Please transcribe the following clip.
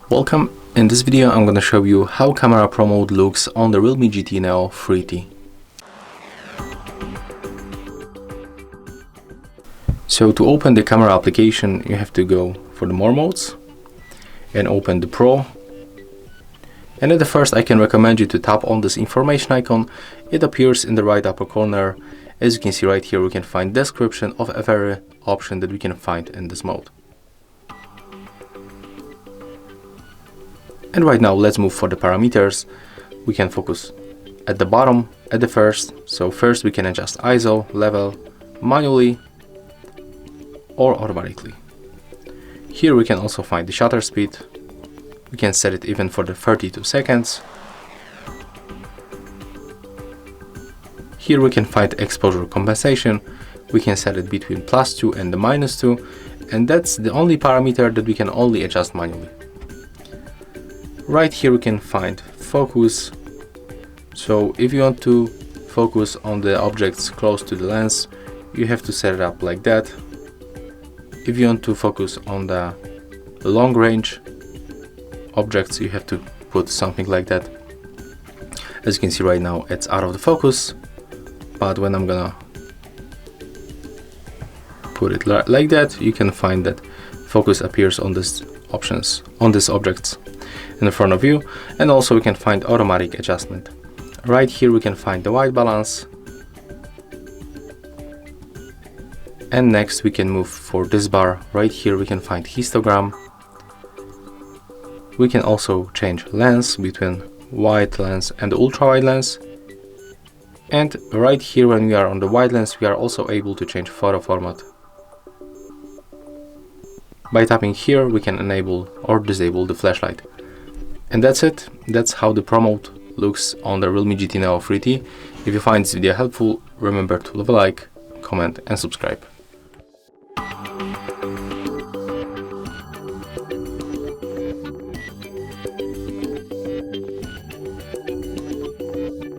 Welcome. In this video I'm going to show you how camera pro mode looks on the REALME GT Neo 3T. So to open the camera application you have to go for the more modes and open the Pro. And at the first I can recommend you to tap on this information icon. It appears in the right upper corner. As you can see right here we can find description of every option that we can find in this mode. And right now let's move for the parameters. We can focus at the bottom at the first. So first we can adjust ISO, level, manually or automatically. Here we can also find the shutter speed. We can set it even for the 32 seconds. Here we can find exposure compensation. We can set it between +2 and the -2, and that's the only parameter that we can only adjust manually. Right here we can find focus. So if you want to focus on the objects close to the lens, you have to set it up like that. If you want to focus on the long range objects, you have to put something like that. As you can see right now it's out of the focus, but when I'm gonna put it like that, you can find that focus appears on these options, on these objects in the front of you. And also we can find automatic adjustment. Right here we can find the white balance, and next we can move for this bar. Right here we can find histogram. We can also change lens between wide lens and ultra wide lens, and right here when we are on the wide lens we are also able to change photo format. By tapping here we can enable or disable the flashlight. And that's it. That's how the Pro mode looks on the REALME GT Neo 3T. If you find this video helpful, remember to leave a like, comment and subscribe.